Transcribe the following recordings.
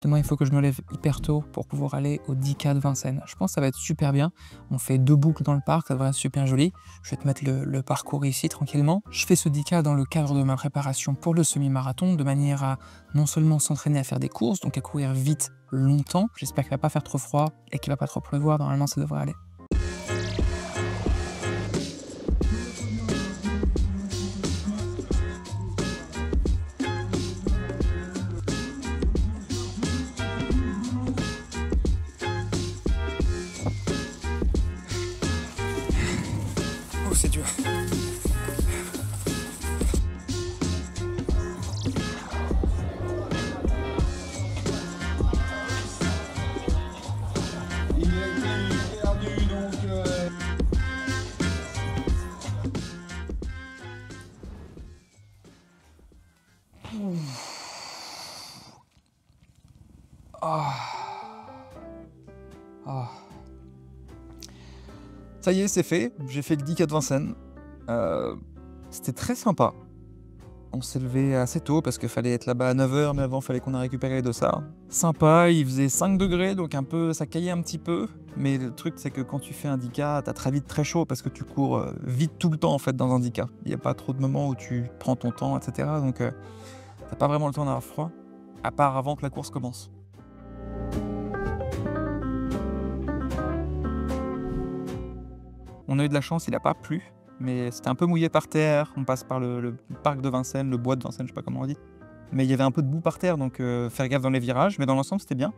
Demain, il faut que je me lève hyper tôt pour pouvoir aller au 10K de Vincennes. Je pense que ça va être super bien. On fait 2 boucles dans le parc, ça devrait être super joli. Je vais te mettre le parcours ici tranquillement. Je fais ce 10K dans le cadre de ma préparation pour le semi-marathon, de manière à non seulement s'entraîner à faire des courses, donc à courir vite longtemps. J'espère qu'il va pas faire trop froid et qu'il va pas trop pleuvoir. Normalement, ça devrait aller. Oh, c'est dur. Il a été perdu donc. Ça y est, c'est fait. J'ai fait le 10K de Vincennes. C'était très sympa. On s'est levé assez tôt parce qu'il fallait être là-bas à 9 h, mais avant, il fallait qu'on a récupéré les dossards. Sympa, il faisait 5 degrés, donc un peu, ça caillait un petit peu. Mais le truc, c'est que quand tu fais un 10K, t'as très vite très chaud parce que tu cours vite tout le temps en fait dans un 10K. Il n'y a pas trop de moments où tu prends ton temps, etc. Donc t'as pas vraiment le temps d'avoir froid, à part avant que la course commence. On a eu de la chance, il n'a pas plu, mais c'était un peu mouillé par terre. On passe par le parc de Vincennes, le bois de Vincennes, je sais pas comment on dit. Mais il y avait un peu de boue par terre, donc faire gaffe dans les virages, mais dans l'ensemble c'était bien.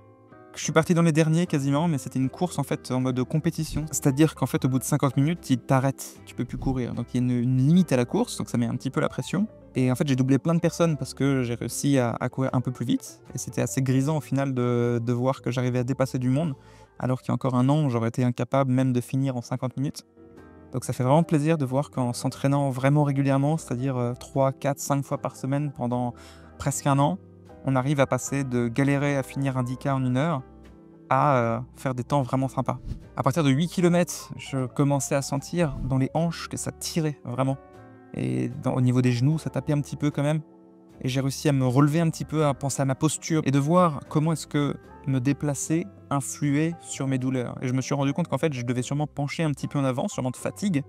Je suis parti dans les derniers quasiment, mais c'était une course en fait en mode compétition. C'est-à-dire qu'en fait au bout de 50 minutes, il t'arrête, tu peux plus courir. Donc il y a une limite à la course, donc ça met un petit peu la pression. Et en fait j'ai doublé plein de personnes parce que j'ai réussi à courir un peu plus vite. Et c'était assez grisant au final de voir que j'arrivais à dépasser du monde, alors qu'il y a encore un an, j'aurais été incapable même de finir en 50 minutes. Donc ça fait vraiment plaisir de voir qu'en s'entraînant vraiment régulièrement, c'est-à-dire 3, 4, 5 fois par semaine pendant presque un an, on arrive à passer de galérer à finir un 10K en 1 heure à faire des temps vraiment sympas. À partir de 8 km, je commençais à sentir dans les hanches que ça tirait vraiment. Et au niveau des genoux, ça tapait un petit peu quand même. Et j'ai réussi à me relever un petit peu, à penser à ma posture et de voir comment est-ce que me déplacer influait sur mes douleurs. Et je me suis rendu compte qu'en fait, je devais sûrement pencher un petit peu en avant, sûrement de fatigue.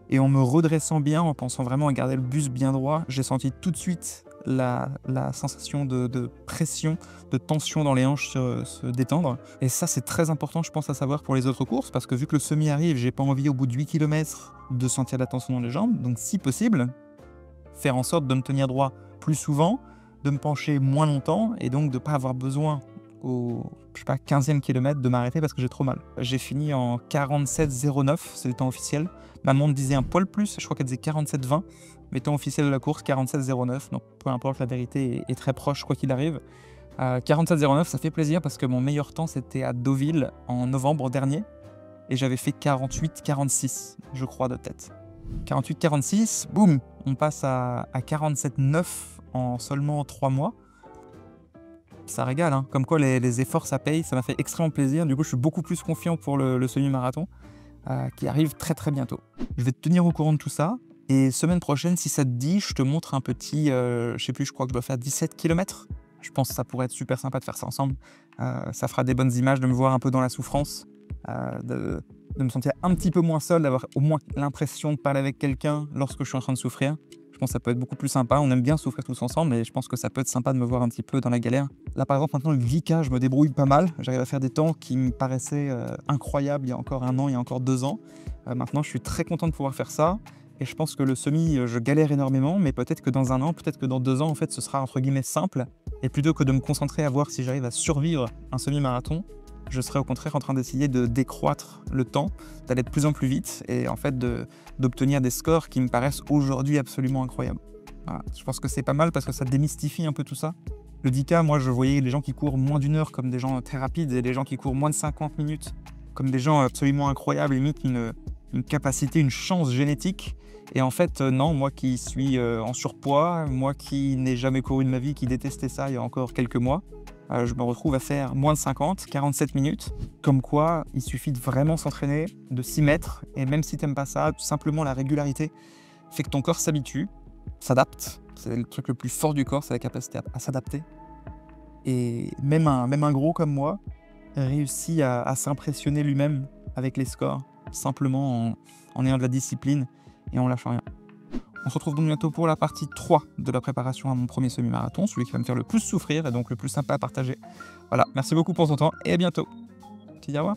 Et en me redressant bien, en pensant vraiment à garder le buste bien droit, j'ai senti tout de suite la sensation de pression, de tension dans les hanches se détendre. Et ça, c'est très important, je pense, à savoir pour les autres courses, parce que vu que le semi arrive, j'ai pas envie au bout de 8 km de sentir la tension dans les jambes. Donc si possible, faire en sorte de me tenir droit plus souvent, de me pencher moins longtemps et donc de ne pas avoir besoin au 15e kilomètre de m'arrêter parce que j'ai trop mal. J'ai fini en 47,09, c'est le temps officiel. Ma montre disait un poil plus, je crois qu'elle disait 47,20, mais temps officiel de la course 47,09, donc peu importe, la vérité est très proche quoi qu'il arrive. 47,09, ça fait plaisir parce que mon meilleur temps c'était à Deauville en novembre dernier et j'avais fait 48,46, je crois de tête. 48,46, boum, on passe à 47,9 en seulement 3 mois. Ça régale, hein. Comme quoi les efforts ça paye, ça m'a fait extrêmement plaisir. Du coup, je suis beaucoup plus confiant pour le semi-marathon qui arrive très très bientôt. Je vais te tenir au courant de tout ça. Et semaine prochaine, si ça te dit, je te montre un petit, je sais plus, je crois que je dois faire 17 km. Je pense que ça pourrait être super sympa de faire ça ensemble. Ça fera des bonnes images, de me voir un peu dans la souffrance, de me sentir un petit peu moins seul, d'avoir au moins l'impression de parler avec quelqu'un lorsque je suis en train de souffrir. Je pense que ça peut être beaucoup plus sympa. On aime bien souffrir tous ensemble, mais je pense que ça peut être sympa de me voir un petit peu dans la galère. Là, par exemple, maintenant, le 10K, je me débrouille pas mal. J'arrive à faire des temps qui me paraissaient incroyables il y a encore un an, il y a encore 2 ans. Maintenant, je suis très content de pouvoir faire ça. Et je pense que le semi, je galère énormément, mais peut-être que dans un an, peut-être que dans 2 ans, en fait, ce sera entre guillemets simple. Et plutôt que de me concentrer à voir si j'arrive à survivre un semi-marathon, je serai au contraire en train d'essayer de décroître le temps, d'aller de plus en plus vite et en fait d'obtenir des scores qui me paraissent aujourd'hui absolument incroyables. Voilà. Je pense que c'est pas mal parce que ça démystifie un peu tout ça. Le 10K, moi je voyais les gens qui courent moins d'1 heure comme des gens très rapides et les gens qui courent moins de 50 minutes comme des gens absolument incroyables, limite une capacité, une chance génétique. Et en fait, non, moi qui suis en surpoids, moi qui n'ai jamais couru de ma vie, qui détestais ça il y a encore quelques mois, je me retrouve à faire moins de 50, 47 minutes. Comme quoi, il suffit de vraiment s'entraîner, de s'y mettre. Et même si t'aimes pas ça, tout simplement la régularité fait que ton corps s'habitue, s'adapte. C'est le truc le plus fort du corps, c'est la capacité à s'adapter. Et même un gros comme moi réussit à s'impressionner lui-même avec les scores, simplement en ayant de la discipline et en lâchant rien. On se retrouve donc bientôt pour la partie 3 de la préparation à mon premier semi-marathon, celui qui va me faire le plus souffrir et donc le plus sympa à partager. Voilà, merci beaucoup pour ton temps et à bientôt. Au revoir.